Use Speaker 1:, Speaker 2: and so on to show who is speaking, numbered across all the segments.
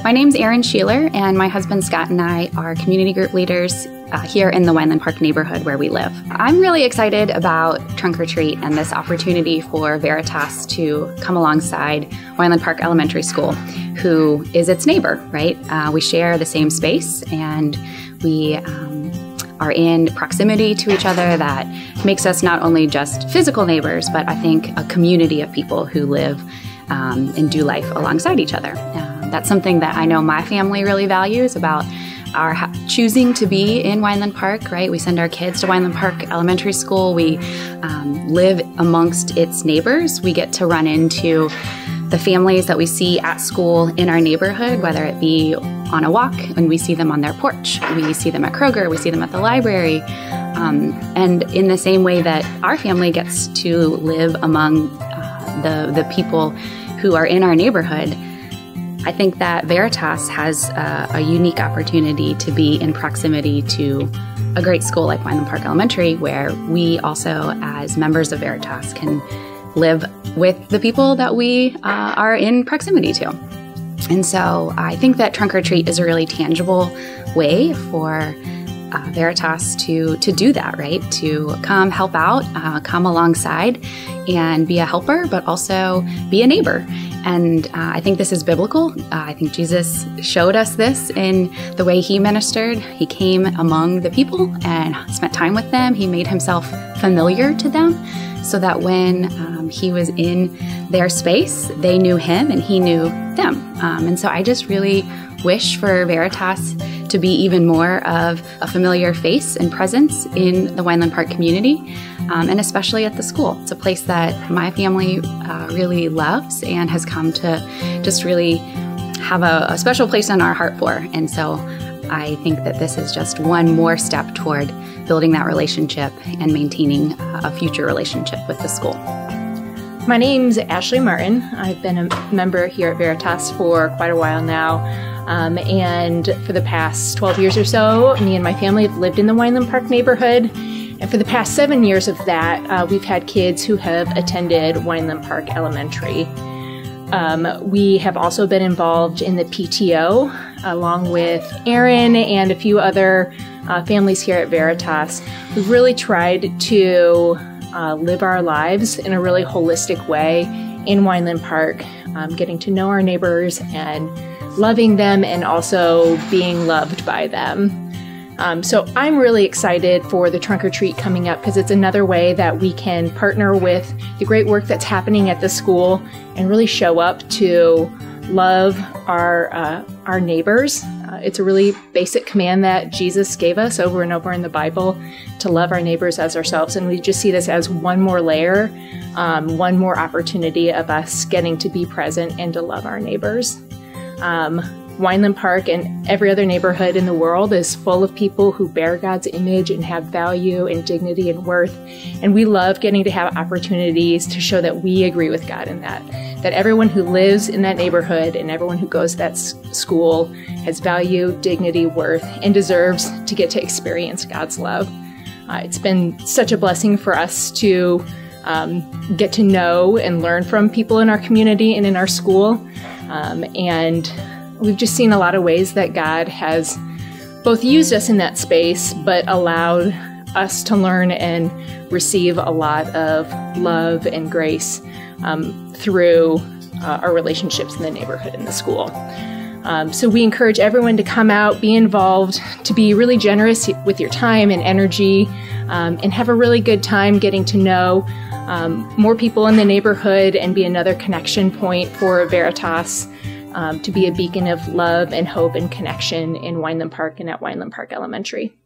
Speaker 1: My name's Arin Sheeler, and my husband Scott and I are community group leaders here in the Weinland Park neighborhood where we live. I'm really excited about Trunk or Treat and this opportunity for Veritas to come alongside Weinland Park Elementary School, who is its neighbor, right? We share the same space, and we are in proximity to each other that makes us not only just physical neighbors, but I think a community of people who live and do life alongside each other. That's something that I know my family really values about our choosing to be in Weinland Park, right? We send our kids to Weinland Park Elementary School. We live amongst its neighbors. We get to run into the families that we see at school in our neighborhood, whether it be on a walk, and we see them on their porch. We see them at Kroger. We see them at the library. And in the same way that our family gets to live among the people who are in our neighborhood, I think that Veritas has a unique opportunity to be in proximity to a great school like Weinland Park Elementary, where we also, as members of Veritas, can live with the people that we are in proximity to. And so I think that Trunk or Treat is a really tangible way for Veritas to do that, right? To come help out, come alongside and be a helper, but also be a neighbor. And I think this is biblical. I think Jesus showed us this in the way he ministered. He came among the people and spent time with them. He made himself familiar to them so that when he was in their space, they knew him and he knew them. And so I just really wish for Veritas to be even more of a familiar face and presence in the Weinland Park community, and especially at the school. It's a place that my family really loves and has come to just really have a special place in our heart for. And so I think that this is just one more step toward building that relationship and maintaining a future relationship with the school.
Speaker 2: My name's Ashley Martin. I've been a member here at Veritas for quite a while now. And for the past 12 years or so, me and my family have lived in the Weinland Park neighborhood. And for the past 7 years of that, we've had kids who have attended Weinland Park Elementary. We have also been involved in the PTO, along with Arin and a few other families here at Veritas. We've really tried to live our lives in a really holistic way in Weinland Park, getting to know our neighbors and loving them and also being loved by them. So I'm really excited for the Trunk or Treat coming up because it's another way that we can partner with the great work that's happening at the school and really show up to love our neighbors. It's a really basic command that Jesus gave us over and over in the Bible to love our neighbors as ourselves. And we just see this as one more layer, one more opportunity of us getting to be present and to love our neighbors. Weinland Park and every other neighborhood in the world is full of people who bear God's image and have value and dignity and worth. And we love getting to have opportunities to show that we agree with God in that everyone who lives in that neighborhood and everyone who goes to that school has value, dignity, worth, and deserves to get to experience God's love. It's been such a blessing for us to get to know and learn from people in our community and in our school. And we've just seen a lot of ways that God has both used us in that space, but allowed us to learn and receive a lot of love and grace through our relationships in the neighborhood and the school. So we encourage everyone to come out, be involved, to be really generous with your time and energy, and have a really good time getting to know more people in the neighborhood and be another connection point for Veritas, to be a beacon of love and hope and connection in Weinland Park and at Weinland Park Elementary.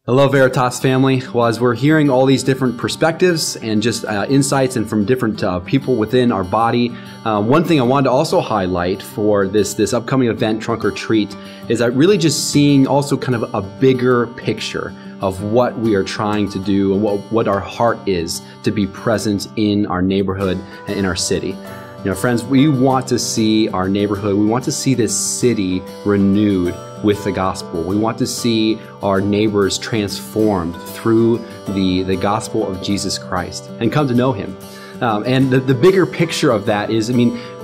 Speaker 3: Hello, Veritas family. Well, as we're hearing all these different perspectives and just insights and from different people within our body, one thing I wanted to also highlight for this upcoming event, Trunk or Treat, is that really just seeing also kind of a bigger picture of what we are trying to do and what our heart is to be present in our neighborhood and in our city. You know, friends, we want to see our neighborhood, we want to see this city renewed with the gospel. We want to see our neighbors transformed through the gospel of Jesus Christ and come to know him. And the bigger picture of that is,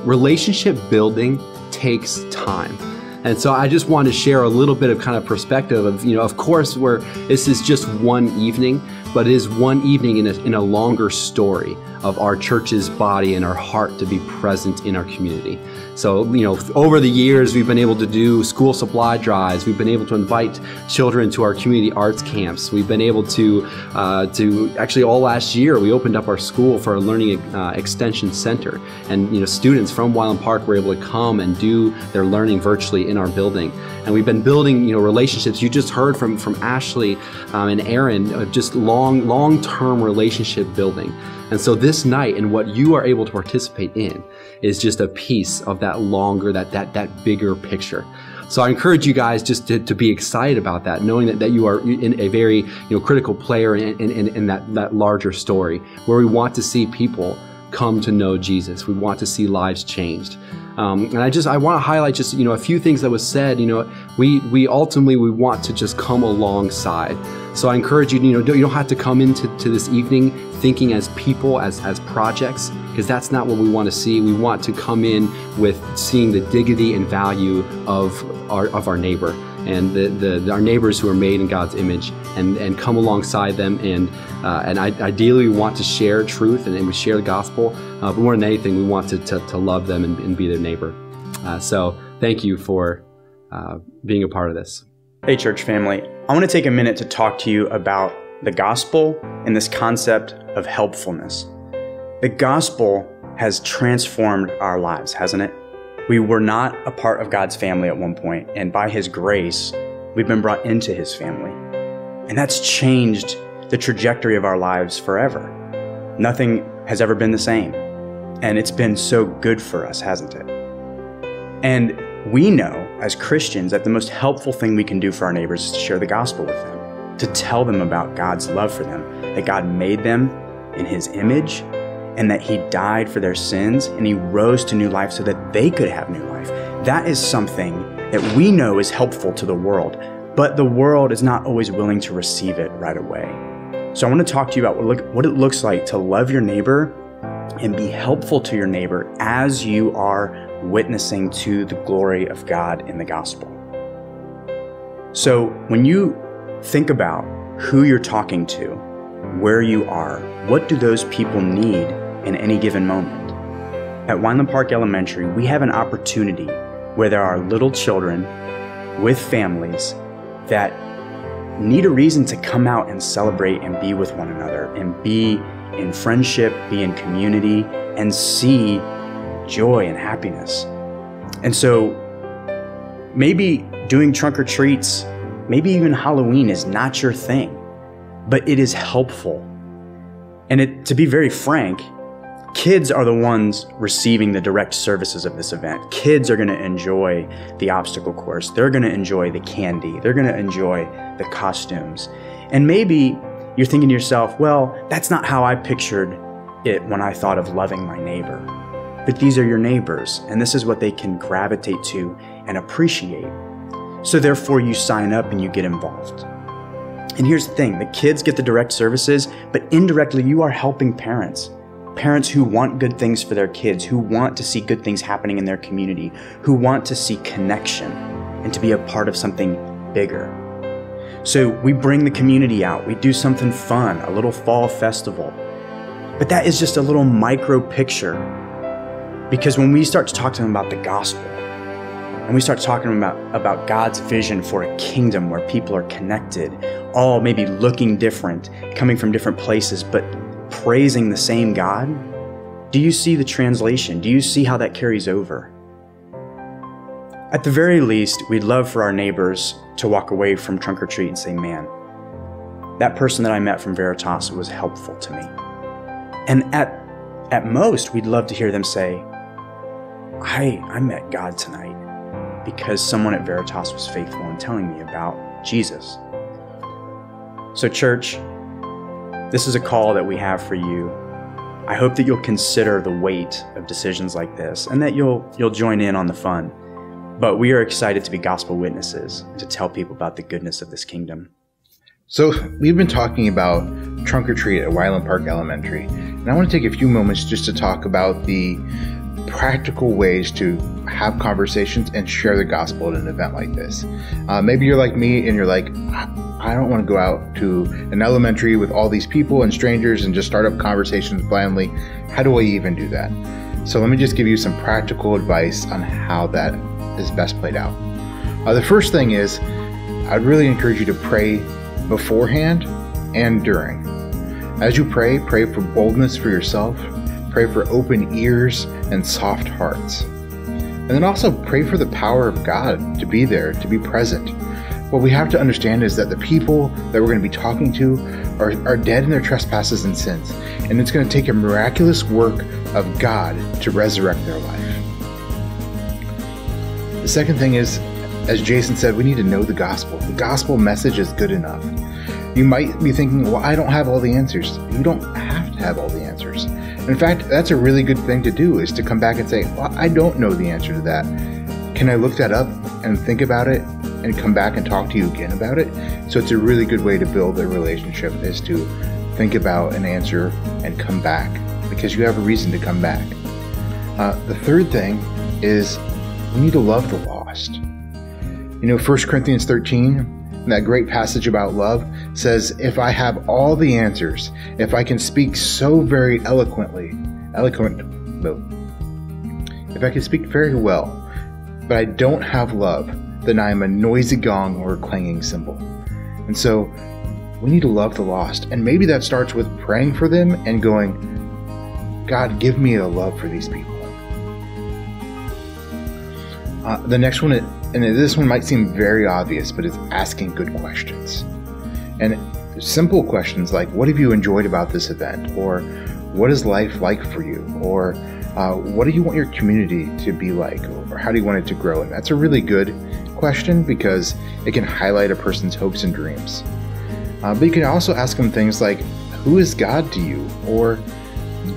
Speaker 3: relationship building takes time. And so I just wanted to share a little bit of kind of perspective of, of course, where this is just one evening, but it is one evening in a longer story of our church's body and our heart to be present in our community. So, over the years, we've been able to do school supply drives. We've been able to invite children to our community arts camps. We've been able to actually all last year, we opened up our school for a learning extension center. And, students from Weinland Park were able to come and do their learning virtually in our building. And we've been building, relationships. You just heard from Ashley and Arin, just long-term relationship building. And so this night and what you are able to participate in is just a piece of that longer, that bigger picture. So I encourage you guys just to be excited about that, knowing that you are in a very critical player in that larger story where we want to see people come to know Jesus. We want to see lives changed. And I want to highlight just, a few things that was said. We ultimately want to just come alongside. So I encourage you, you don't have to come into this evening thinking as people, as projects, because that's not what we want to see. We want to come in with seeing the dignity and value of our neighbor and our neighbors who are made in God's image, and come alongside them. And ideally, we want to share truth and we share the gospel. But more than anything, we want to love them and be their neighbor. So thank you for being a part of this.
Speaker 4: Hey, church family. I want to take a minute to talk to you about the gospel and this concept of helpfulness. The gospel has transformed our lives, hasn't it? We were not a part of God's family at one point, and by His grace, we've been brought into His family. And that's changed the trajectory of our lives forever. Nothing has ever been the same. And it's been so good for us, hasn't it? And we know as Christians that the most helpful thing we can do for our neighbors is to share the gospel with them, to tell them about God's love for them, that God made them in His image, and that He died for their sins, and He rose to new life so that they could have new life. That is something that we know is helpful to the world, but the world is not always willing to receive it right away. So I want to talk to you about what it looks like to love your neighbor and be helpful to your neighbor as you are witnessing to the glory of God in the gospel. So when you think about who you're talking to, where you are, what do those people need in any given moment? At Weinland Park Elementary, we have an opportunity where there are little children with families that need a reason to come out and celebrate and be with one another and be in friendship, be in community, and see joy and happiness. And so maybe doing trunk or treats, maybe even Halloween is not your thing, but it is helpful. And to be very frank, kids are the ones receiving the direct services of this event. Kids are going to enjoy the obstacle course. They're going to enjoy the candy. They're going to enjoy the costumes. And maybe you're thinking to yourself, well, that's not how I pictured it when I thought of loving my neighbor. But these are your neighbors, and this is what they can gravitate to and appreciate. So therefore, you sign up and you get involved. And here's the thing, the kids get the direct services, but indirectly you are helping parents. Parents who want good things for their kids, who want to see good things happening in their community, who want to see connection and to be a part of something bigger. So we bring the community out, we do something fun, a little fall festival. But that is just a little micro picture, because when we start to talk to them about the gospel, and we start talking about God's vision for a kingdom where people are connected, all maybe looking different, coming from different places, but praising the same God, do you see the translation? Do you see how that carries over? At the very least, we'd love for our neighbors to walk away from trunk or treat and say, man, that person that I met from Veritas was helpful to me. And at most, we'd love to hear them say, I met God tonight because someone at Veritas was faithful in telling me about Jesus. So church, this is a call that we have for you. I hope that you'll consider the weight of decisions like this and that you'll join in on the fun. But we are excited to be gospel witnesses and to tell people about the goodness of this kingdom.
Speaker 5: So we've been talking about trunk or treat at Weinland Park Elementary, and I want to take a few moments just to talk about the practical ways to have conversations and share the gospel at an event like this. Maybe you're like me and you're like, I don't want to go out to an elementary with all these people and strangers and just start up conversations blindly. How do I even do that? So let me just give you some practical advice on how that is best played out. The first thing is, I'd really encourage you to pray beforehand and during. As you pray for boldness for yourself, pray for open ears and soft hearts. And then also pray for the power of God to be there, to be present. What we have to understand is that the people that we're going to be talking to are dead in their trespasses and sins. And it's going to take a miraculous work of God to resurrect their life. The second thing is, as Jason said, we need to know the gospel. The gospel message is good enough. You might be thinking, well, I don't have all the answers. You don't have to have all the answers. In fact, that's a really good thing to do, is to come back and say, well, I don't know the answer to that. Can I look that up and think about it and come back and talk to you again about it? So it's a really good way to build a relationship, is to think about an answer and come back, because you have a reason to come back. The third thing is, we need to love the lost. 1 Corinthians 13, that great passage about love, says, if I have all the answers, if I can speak so very if I can speak very well, but I don't have love, then I am a noisy gong or a clanging cymbal. And so we need to love the lost. And maybe that starts with praying for them and going, God, give me a love for these people. The next one, and this one might seem very obvious, but it's asking good questions. And simple questions like, what have you enjoyed about this event? Or what is life like for you? Or what do you want your community to be like? Or how do you want it to grow? And that's a really good question, because it can highlight a person's hopes and dreams. But you can also ask them things like, who is God to you? Or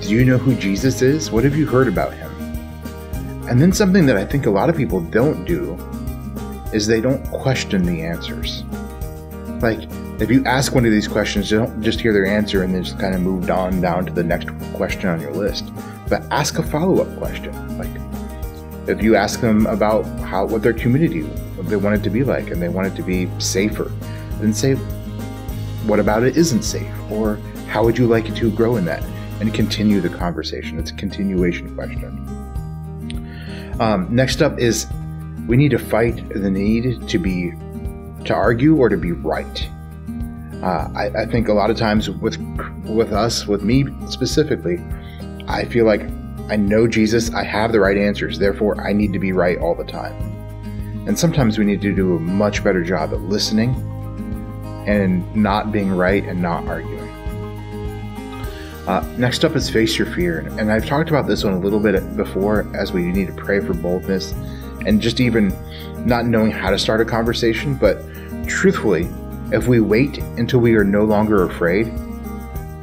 Speaker 5: do you know who Jesus is? What have you heard about him? And then something that I think a lot of people don't do is they don't question the answers. Like, if you ask one of these questions, you don't just hear their answer and then just kind of move on down to the next question on your list. But ask a follow-up question. Like, if you ask them about what their community, what they want it to be like, and they want it to be safer, then say, what about it isn't safe? Or how would you like it to grow in that? And continue the conversation. It's a continuation question. Next up is, we need to fight the need to argue or to be right. I think a lot of times with me specifically, I feel like I know Jesus, I have the right answers, therefore I need to be right all the time. And sometimes we need to do a much better job at listening and not being right and not arguing. Next up is face your fear. And I've talked about this one a little bit before, as we need to pray for boldness and just even not knowing how to start a conversation. But truthfully, if we wait until we are no longer afraid,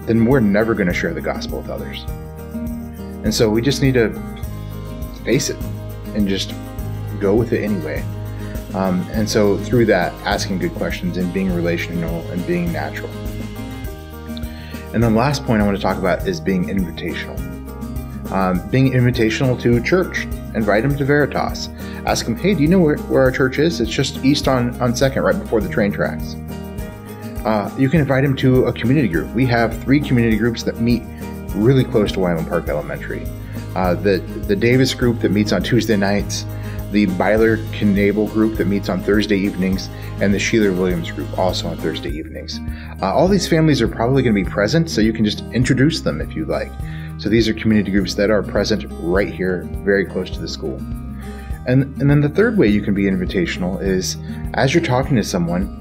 Speaker 5: then we're never going to share the gospel with others. And so we just need to face it and just go with it anyway. And so through that, asking good questions and being relational and being natural. And then the last point I want to talk about is being invitational. Being invitational to church. Invite them to Veritas. Ask them, hey, do you know where our church is? It's just east on 2nd, right before the train tracks. You can invite them to a community group. We have 3 community groups that meet really close to Weinland Park Elementary. The Davis group that meets on Tuesday nights, the Byler-Knable group that meets on Thursday evenings, and the Sheeler-Williams group also on Thursday evenings. All these families are probably going to be present, so you can just introduce them if you'd like. So these are community groups that are present right here, very close to the school. And then the third way you can be invitational is, as you're talking to someone,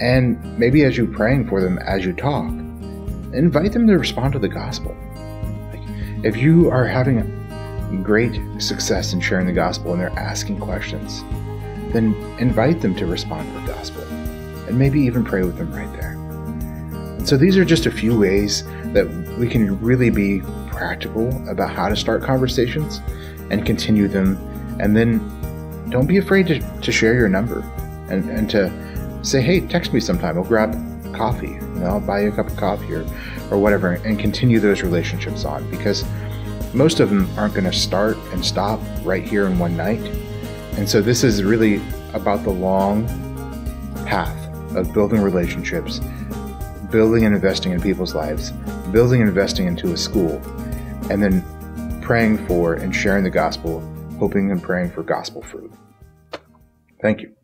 Speaker 5: and maybe as you're praying for them as you talk, invite them to respond to the gospel. Like, if you are having great success in sharing the gospel and they're asking questions, then invite them to respond to the gospel and maybe even pray with them right there. And so these are just a few ways that we can really be practical about how to start conversations and continue them. And then don't be afraid to share your number and to say, hey, text me sometime. We'll grab coffee. I'll buy you a cup of coffee or whatever, and continue those relationships on, because most of them aren't going to start and stop right here in one night. And so this is really about the long path of building relationships, building and investing in people's lives, building and investing into a school, and then praying for and sharing the gospel, hoping and praying for gospel fruit. Thank you.